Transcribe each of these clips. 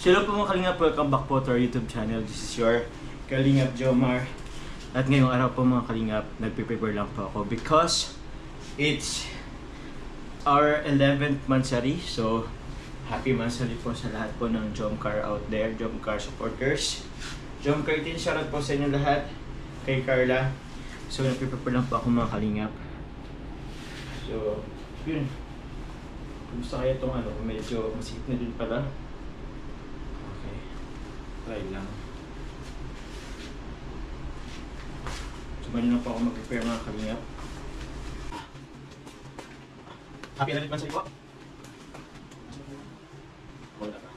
Hello po mga Kalingap, welcome back po to our YouTube channel. This is your Kalingap Jomar. At ngayong araw po mga Kalingap, nagpe-prepare lang po ako because it's our 11th Mansari. So, happy Mansari po sa lahat po ng Jomcar out there, Jomcar supporters. Jomcar din, shoutout po sa inyo lahat. Kay Carla. So, nagpe-prepare lang po ako mga Kalingap. So, yun. Gusto kaya itong ano, medyo masikip na din pala. Okay. Try lang. Sumanin lang po ako mag-prepare mga Kalingap. Happy na rin Mansari po. Wala ka.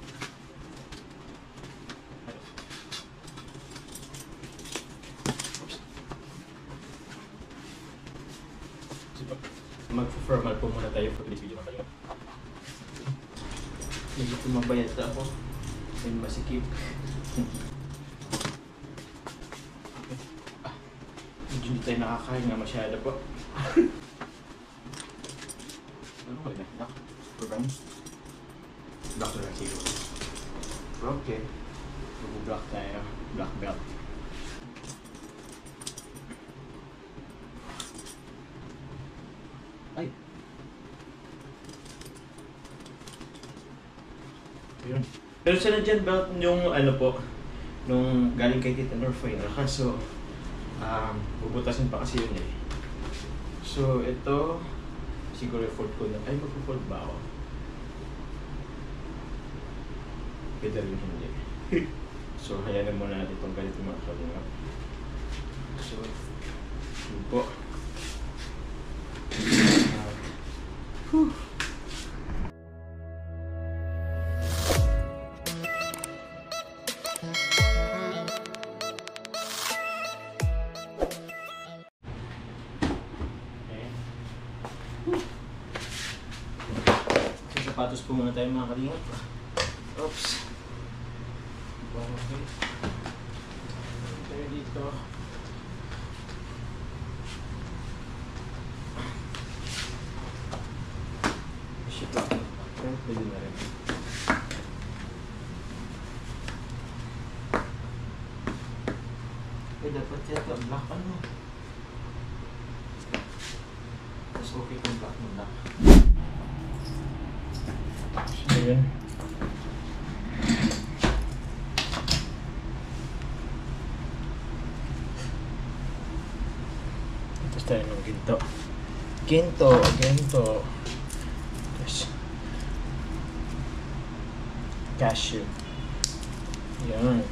Mag-formal po muna tayo for this video mga Kalingap. Medyo tumabayad na ako. May masikip. Medyo hindi tayo nakakain nga masyado po. Ano ko na? Black? Program? Black to lang siguro. Okay. Mag-black tayo. Black belt. Ay! Ayun. Pero sa nandiyan belt yung ano po, nung galing kay Tita Norfoy na kaso bubutasin pa kasi yun eh. So ito, siguro i-fold ko na. Ay, mag-fold ba ako? Pwede rin hindi. So hayaan muna natin itong ganito mga Kalingap. So, yun po. Sapatos po muna tayo mga Kalingap. Oops. Okay. Tayo dito. Shit lang. Okay, pwede na rin. Eh, dapat yata black ano. Mas okay kung black mo black. So yun. Tapos tayo ng ginto. Ginto. Yes. Cashew. Yan.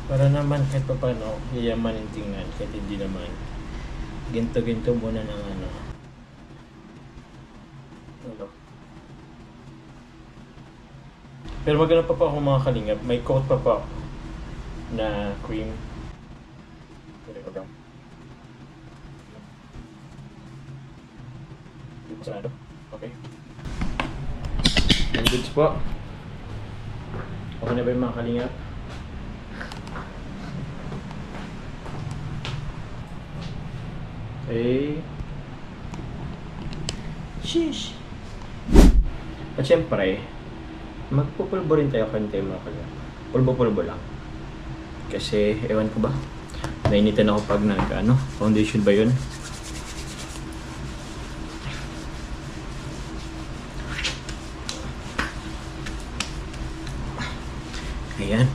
Para naman kahit pa paano, yayamanin tingnan. Kahit hindi naman. Ginto muna ng ano. Pero maganda pa ako mga Kalingap. May coat pa ako na cream. Pwede ko lang. Hindi ko sanado. Okay. And goods po. Okay na ba yung mga Kalingap? Okay. Sheesh. At syempre, magpupulbo rin tayo kanina mga Kalingap. Pulbo lang. Kasi, ewan ko ba? Nainitan ako pag nag, foundation ba yun? Ayan.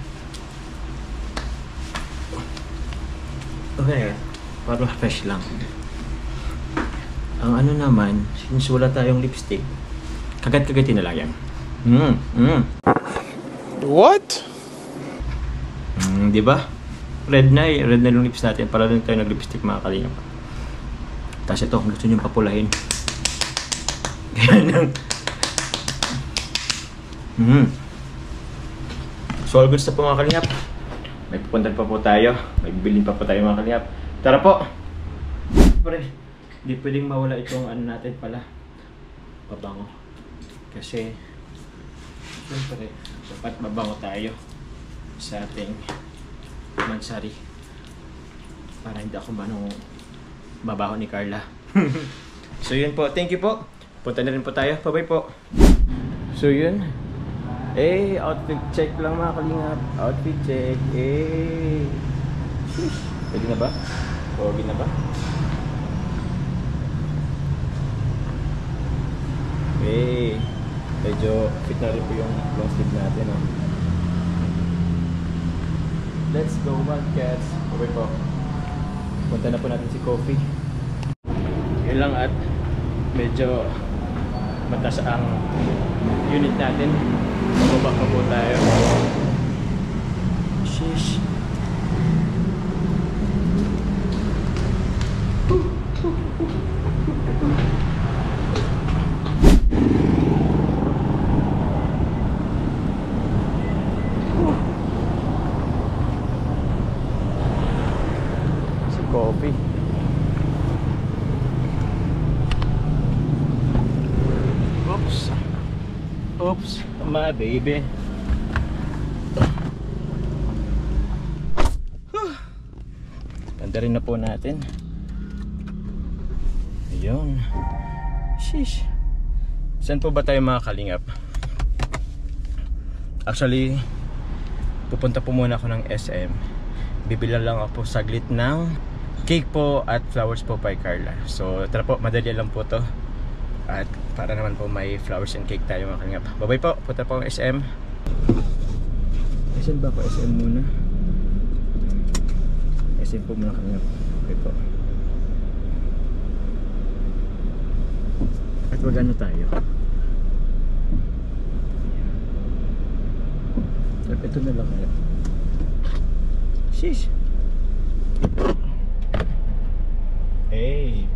Okay. Para fresh lang. Ang ano naman, since wala tayong lipstick, kagat-kagatin na lang yan. What? Di ba? Red na yung lips natin para rin tayo nag-lipstick mga Kalingap. Tapos ito, kung gusto nyo papulahin. Ganyan. So all goods na po mga Kalingap. May pupuntan pa po tayo. May bibilin pa po tayo mga Kalingap. Tara po! Pre, hindi pwedeng mawala itong ano natin pala. Pabango. Kasi siyempre, dapat mabango tayo sa ating Mansari para hindi ako mabaho ni Carla. So yun po, thank you po. Punta na rin po tayo, bye bye po. So yun, Eh, outfit check lang mga kalingap. Outfit check. Eh. Sheesh. Pwede na ba? Okay na ba? Eh. Medyo fit na rin po yung long sleeve natin. Oh. Let's go, Wildcats. Okay po. Punta na po natin si Coffee. Yun lang at medyo mataas ang unit natin. Bababa pa po tayo. Sheesh. Si Coffee. Oops, my baby. Ganda rin na po natin. Ayun. Sheesh. Saan po ba tayo mga kalingap? Actually, pupunta po muna ako ng SM. Bibila lang ako saglit ng cake po at flowers po kay Carla. So tara po, madali lang po to. At para naman po may flowers and cake tayo mga kalingap. Bye-bye po, punta po ang SM. SM ba po? SM muna. SM po muna kalingap. Okay po. At magano tayo? At ito na lang kaya. Sheesh. Hey.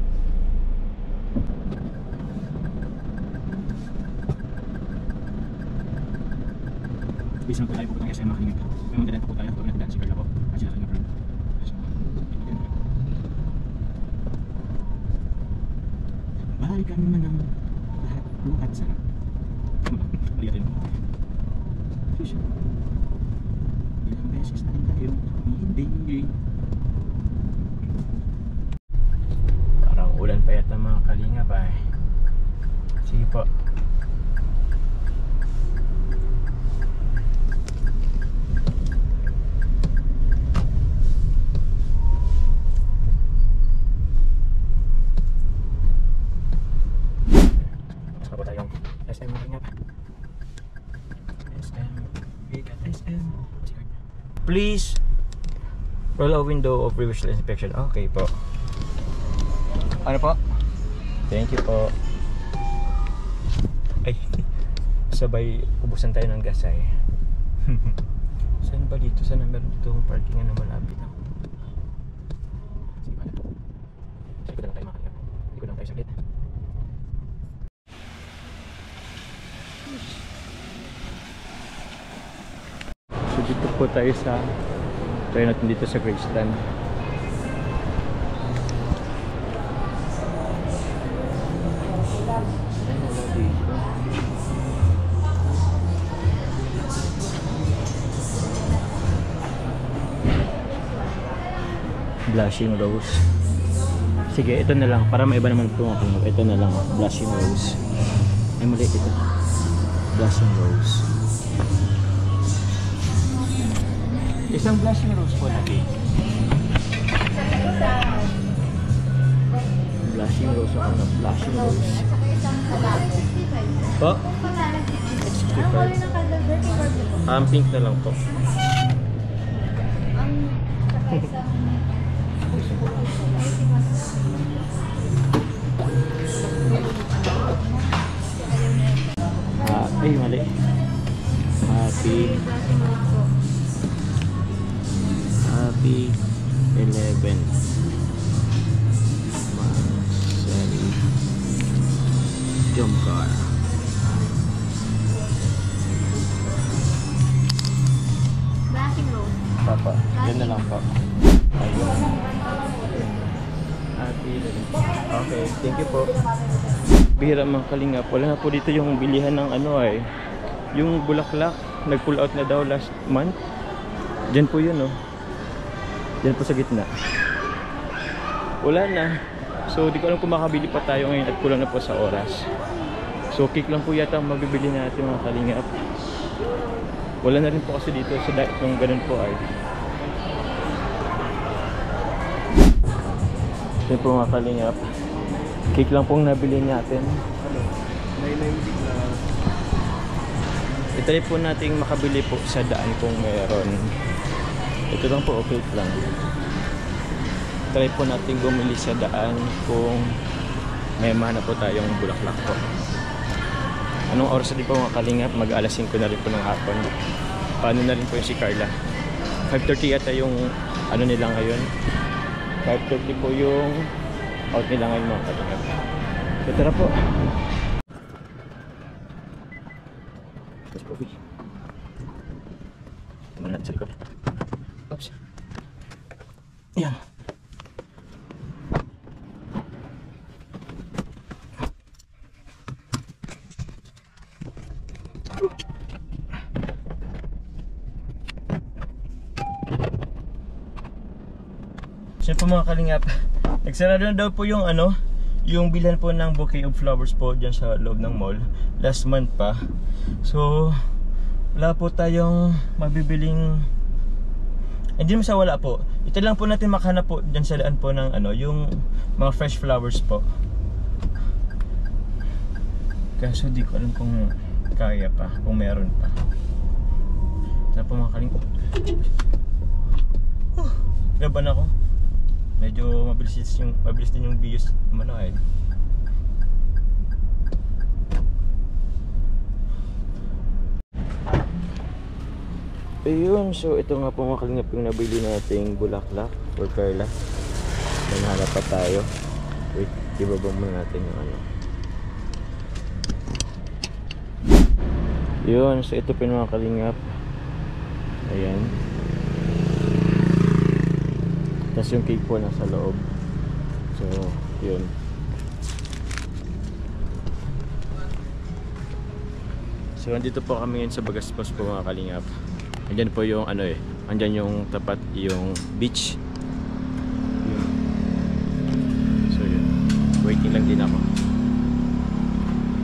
Bisa po tayo pupunta ng SM mga kalingap. May magdadaan po tayo. Huwag nagdaan si Carla po. At sila kalingap rin. Balikan naman ang lahat buhat sarap. Liyatin mo. Fish. Ilang beses na rin tayo hindi. Parang ulan pa yata mga kalingap ay. Sige po. Please roll a window of visual inspection. Okay po. Ano po? Thank you po. Ay, sabay ubusan tayo ng gas ay. Saan ba dito? Saan na meron dito ang parkingan na malapit? Sige ba na? Sige lang tayo makakaya. Sige lang tayo saglit. So dito po tayo sa natin dito sa Graceland. Blushing rose. Sige, ito na lang para maiba naman po ako. Ito na lang, blushing rose. Ay mali ito. Blushing rose. Isang blushing rose po na cake. Blushing rose ako na blushing rose. Po? 65. Pink na lang po. Ay mali. Happy 11 Marcel Jomcar. Blushing rose. Papa, yan na lang po. Ayun. Happy 11. Okay, thank you po. Bihira mga kalingap. Wala na po dito yung bilihan ng ano ay. Yung bulaklak, nag-pull out na daw last month. Diyan po yun oh. Diyan po sa gitna. Wala na. So di ko alam kung makabili pa tayo ngayon at kulang na po sa oras. So cake lang po yata ang mabibili natin mga kalingap. Wala na rin po kasi dito sa diet nung ganun po ay. Yun po mga kalingap. Cake lang pong nabili natin. Ano? 990 na. Itry po nating makabili po sa daan kung meron. Ito lang po, okay lang. Try po nating bumili sa daan kung may mana po tayong bulaklak po. Anong oras din po mga kalingap? Mag alas 5 na rin po ng hapon. Paano na rin po yung si Carla? 5:30 yata yung ano nila ngayon. 5:30 po yung out nila ngayon mga kalingap. So tara po. Tapos po uwi. Tumala natin sa likod. Oops. Ayan. So po mga kalingap, nagsarado na daw po yung ano, yung bilhan po ng bouquet of flowers po dyan sa loob ng mall. Last month pa. So wala po tayong mabibiling, hindi naman sa wala po. Ito lang po natin makahanap po dyan sa daan po ng ano, yung mga fresh flowers po. Kaso di ko alam kung kaya pa, kung meron pa. Ito po mga kalingap. Laban ako. Medyo mabilis din yung views ano ay. Ayun, so ito nga po mga kalingap yung nabili nating bulaklak for Carla. Nanhanap pa tayo. Wait, ibaba muna natin yung ano. Yun, so ito po yung mga kalingap. Ayan. Tapos yung cake po nasa loob. So, yun. So, andito po kami ngayon sa Bagaspas po mga kalingap. Andyan po yung ano eh. Andyan yung tapat yung beach. Yun. So, yun. Waiting lang din ako.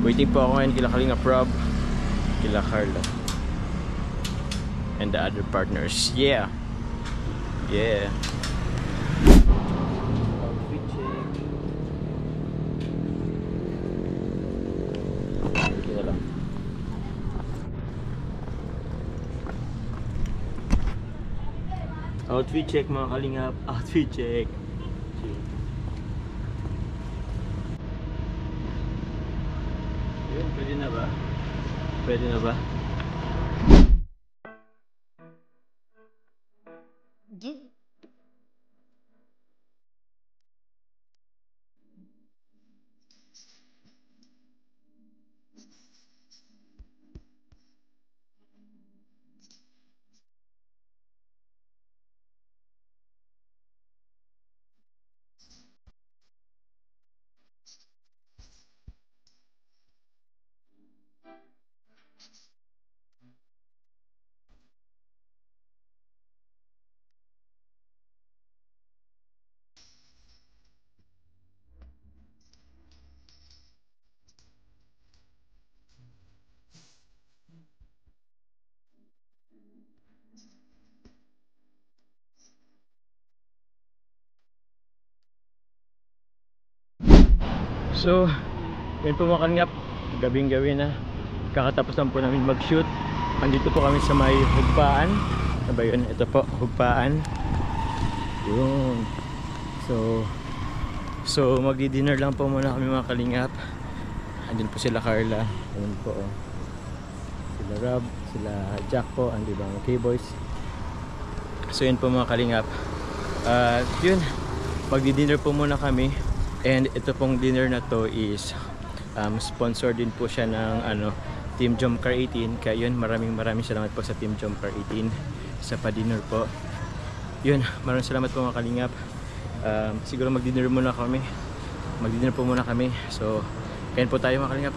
Waiting po ako ngayon kila Kalingap Rob, kila Carla, and the other partners. Yeah! Yeah! Outfit check mga kalingap. Outfit check. Yun, pwede na ba? Pwede na ba? So, yun po mga kalingap, gabing gawi na. Kakatapos lang po namin mag shoot. Andito po kami sa may hugpaan. Ano ba yun? Ito po, hugpaan. Yun. So magdi-dinner lang po muna kami mga kalingap. Andun po sila Carla. Andun po sila Rob, sila Jack po, andi ba ang K-Boys. So yun po mga kalingap. Yun, magdi-dinner po muna kami. And ito pong dinner na to is sponsor din po siya ng ano, Team Jomcar 18. Kaya yun, maraming salamat po sa Team Jomcar 18 sa pa-dinner po. Yun, maraming salamat po mga kalingap. Siguro mag-dinner muna kami. Mag-dinner po muna kami. So, kain po tayo mga kalingap.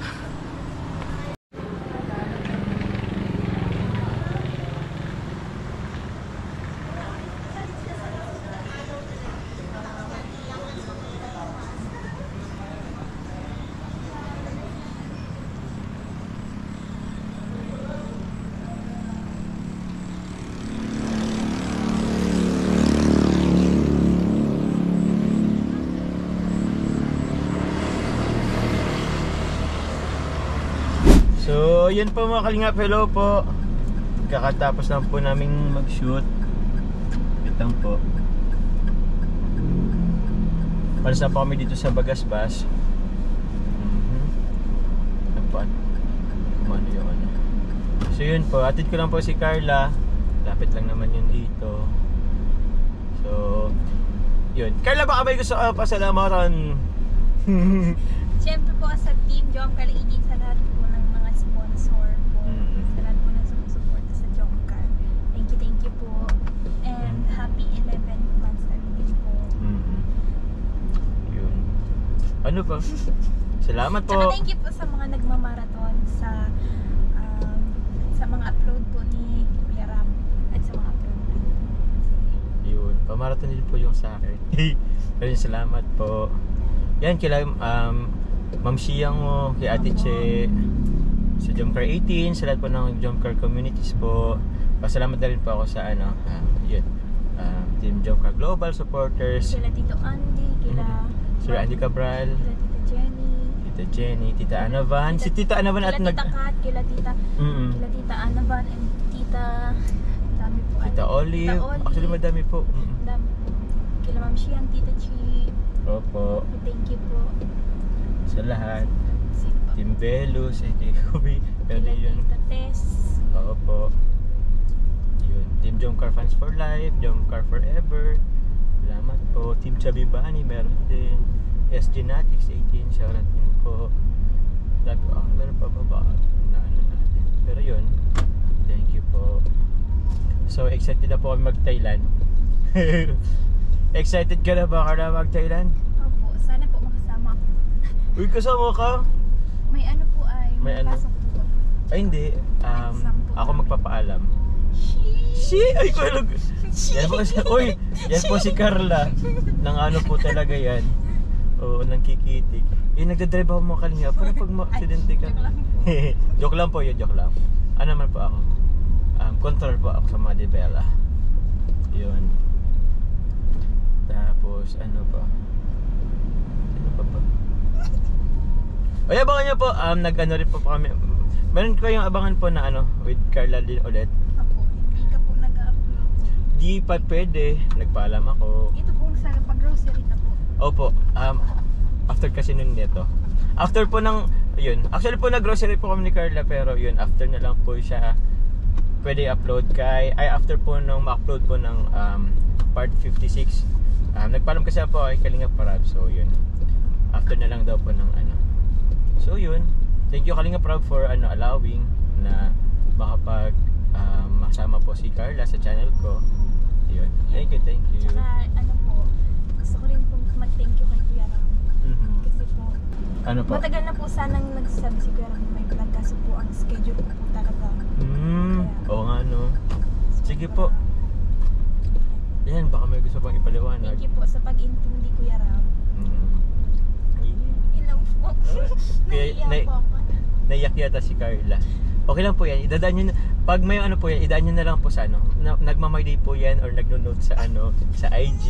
So, yun po mga kalingap. Hello po. Kakatapos lang po naming mag-shoot. Bitang po. Palis na po kami dito sa Bagasbas. Kumano yung ano. So yun po, atid ko lang po si Carla. Lapit lang naman yun dito. So, yun. Carla, baka may gusto ka pasalamatan? Siyempre po sa Team Jomcar Igit, sa lahat po ng mga sponsor po. Sa lahat po ng sumusuporta sa Jomcar. Thank you po. And happy 11 months na rin po. Yun. Ano pa? Salamat po. Tsaka thank you po sa mga nagmamarathon sa mga upload po ni Kuya Ram at sa mga upload na. Yun. Pamarathon din po yung sa akin. Pero salamat po. Yan, kila Ma'am Siyang mo, kay Ate Che, sa Jomcar 18, sa lahat po ng Jomcar communities po. Pasalamat na rin po ako sa yun, Team Jomcar Global Supporters. Kila Tito Andy, kila Sir Andy Cabral, kila Tita Jenny, Tita Jenny, Tita Anavan. Si Tita Anavan at kila Tita Kat, kila Tita Anavan, and dami po. Tita Olive. Tita Olive. Actually madami po. Dami po. Kila Ma'am Siyang, Tita Chi. Opo. Thank you po. Sa lahat. Si Team Velo, si Kubi. Pero kila yun. Tita Tess. Opo. Yun. Team Jomcar Fans for Life, Jomcar Forever. Salamat po. Team Chabibani, meron din. SG Natics 18, shoutout din po. Sabi ko, meron pa ba natin. Pero yun, thank you po. So, excited na po kami mag-Thailand. Excited ka na ba ka mag-Thailand? Opo, sana po makasama ako. Uy, kasama ka? May ano po May ano? pasok po. Ay, hindi. Ako magpapaalam. Ay, kulog. Yan po si, yan po si Carla. Nang ano po talaga yan. Oo, nang kikitik. Nagdadrive ako mga kalinga. Pero pag ma-aksidente ka. Joke lang po yun, joke lang. Ano naman po ako? Control po ako sa mga debela. Yun. Tapos, ano pa? Ano pa ba? Ay, abangan nyo po. Nag-ano rin po kami. Meron kayong abangan po na with Carla din ulit. Opo, hindi ka po nag-upload. Di pa pwede. Nagpaalam ako. Ito pong sa pag-grocery na po. Opo. After kasi nun nito. After po ng, yun. Actually po nag-grocery po kami ni Carla. Pero yun, after na lang po siya pwede upload after po nung ma-upload po ng part 56. Nagpaalam kasi po kay Kalinga Parab. So yun. After na lang daw po ng So yun. Thank you Kalinga Parab for allowing na makapag masama po si Carla sa channel ko. Yun. Thank you. Tsaka po, gusto ko rin pong mag-thank you kay Kuya Ram. Kasi po, Ano po? matagal na po sanang nagsasabi si Kuya Ram na may vlog, kaso po ang schedule ko po talaga. Oo nga no. Sige po. Yan, baka may gusto pang ipaliwanag. Thank you po sa pag-intindi, Kuya Ram. Ilaw po. Naiiyak po ako. Naiyak yata si Carla. Okay lang po yan. Idadaan nyo na, pag may po yan, idaan nyo na lang po sa nagmamay po yan or nagno-note sa sa IG.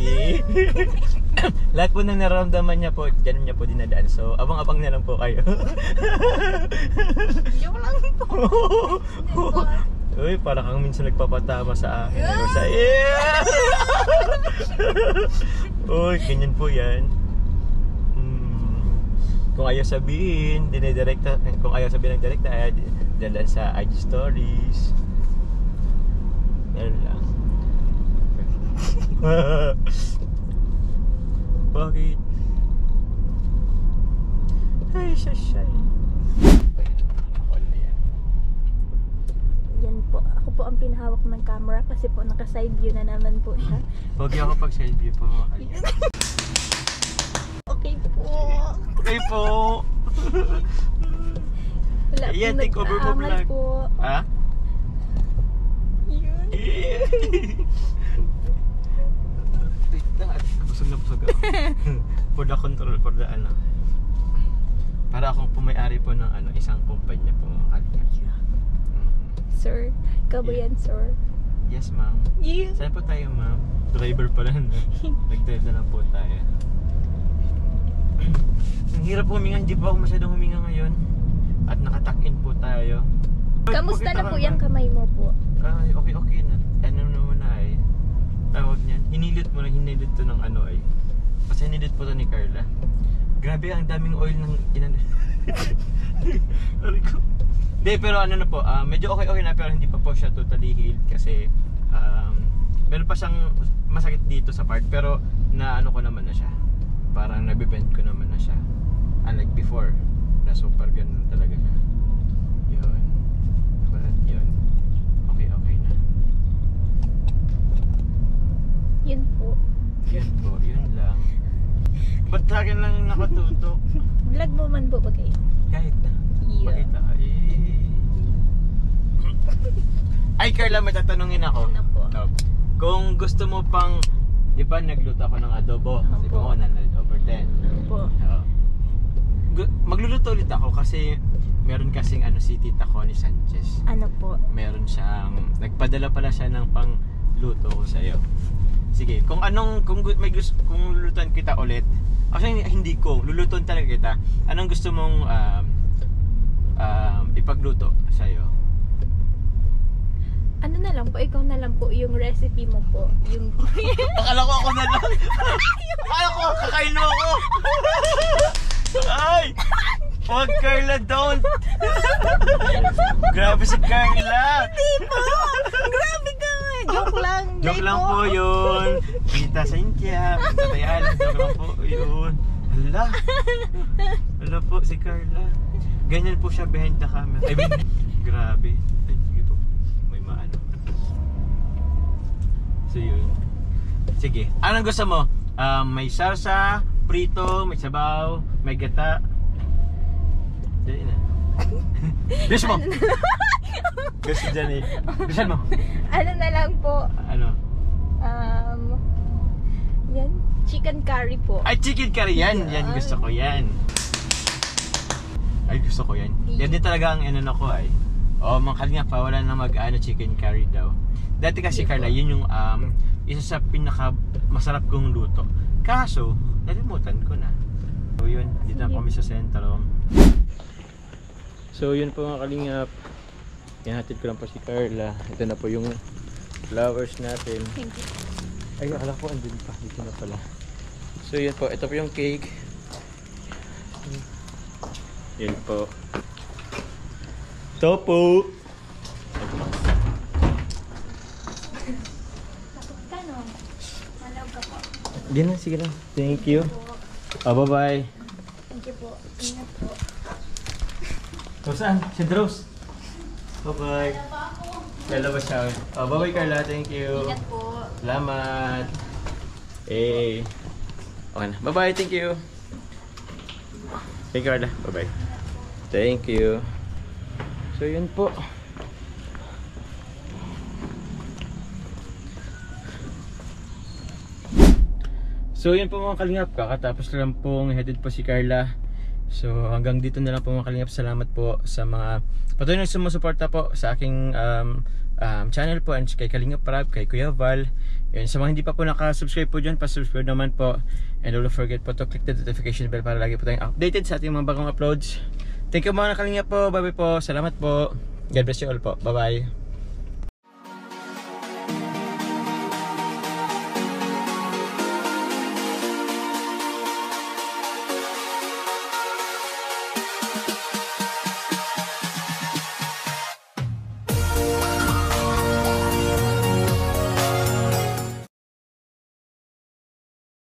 Lahat po nang nararamdaman niya po, dyan niya po dinadaan. So, abang-abang na lang po kayo. Joke lang po. Uy, parang kang minsan nagpapatama sa akin. Uy, ganyan po yan. Kung ayaw sabihin, dinidirekta. Kung ayaw sabihin ng direkta, ay dalan sa IG stories. Meron lang. Bakit? Ay, sasay. Yan po. Ako po ang pinahawak ng camera kasi po naka-side view na naman po siya. Huwag ako pag side view po mga kalya. Okay po. Okay po. Wala Ayan, pong take over mo nag-aamal vlog. po. Ha? Yun. Wait lang, busog na busog ako. For the control, for the para akong pumayari po ng isang kumpanya po mga kalya. Sir, ikaw ba yan, sir? Yes ma'am. Yeah. Saan po tayo ma'am? Driver pala na. Nag-drive na lang po tayo. Ang hirap huminga, hindi po ako masyadong huminga ngayon. At nakatuck in po tayo. Kamusta na po yung kamay mo po? Ay, okay na. Ano naman na ay. Tawag niyan. Hinilit to ng ano ay. Kasi hinilit po to ni Carla. Grabe, ang daming oil ng inano. Hindi, pero ano na po, medyo okay na pero hindi pa po siya totally healed kasi meron pa siyang masakit dito sa part pero na ano ko naman na siya. Parang nabibend ko naman na siya. Unlike before, na super ganun talaga siya. Yun. But yun. Okay na. Yun po. Yun lang. Ba't sa akin lang nakatutok? Vlog mo man po ba kayo? Kahit na. Yeah. Pakita ka. Ay, Carla, may tatanungin ako. Ano po? Kung gusto mo pang, di ba nagluto ako ng adobo? Opo. Di ba ako nanalo over 10? Ano po? Magluluto ulit ako kasi meron kasing si Tita Connie Sanchez. Ano po? Meron siyang, nagpadala pala siya ng pangluto ko sa'yo. Sige, kung lulutuan kita ulit, actually hindi ko, lulutuan talaga kita. Anong gusto mong ipagluto sa'yo? Ano na lang po, ikaw na lang po yung recipe mo po. Yung Akala ko ako na lang. Akala ko, kakain mo ako. Ay! Wag, Carla, don't! Grabe si Carla! Hindi po! Grabe ka! Joke lang! Joke lang po yun! Tita Cynthia, Tatay Alan, joke lang po yun. Hala po si Carla. Ganyan po siya behind the camera. I mean, grabe. Ay, sige po. May maano. So yun. Sige, anong gusto mo? May salsa, prito, may sabaw, may gata. Dali na. Bilis mo! Kasi dyan bilisan mo! Ano na lang po? Ano? Yan. Chicken curry po. Ay, chicken curry yan! Yan, gusto ko yan. Ay, gusto ko yan. Yan din talaga ang inano ko ay. Mga kalinga pa, wala na chicken curry daw. Dati kasi Carla, yun yung isa sa pinaka masarap kong luto. Kaso, nalimutan ko na. So yun, dito na kami sa sentro. So yun po mga kalingap. Ihatid ko lang po si Carla. Ito na po yung flowers natin. Thank you. Ay, akala ko andun pa. Dito na pala. So yun po, ito po yung cake. Yun po. Ito po. Takot ka no? Malaw ka po. Hindi na, sige lang. Thank you. Bye-bye. Thank you po. Ingat po. So saan? Si Rose. Bye-bye. Lalabas siya. Bye-bye Carla. Thank you. Ingat po. Salamat. Okay na. Bye-bye. Thank you. Thank you Carla. Bye-bye. Thank you. So yun po. So yun po mga kalingap. Kakatapos lang pong headed po si Carla. So hanggang dito na lang po mga kalingap. Salamat po sa mga patuloy na sumusuporta po sa aking channel po, and kay Kalingap Rab, kay Kuya Val. Yun, sa mga hindi pa po nakasubscribe po dyan, pasubscribe naman po. And don't forget po to click the notification bell para lagi po tayong updated sa ating mga bagong uploads. Thank you mga kalingap po. Bye bye po. Salamat po. God bless you all po. Bye bye.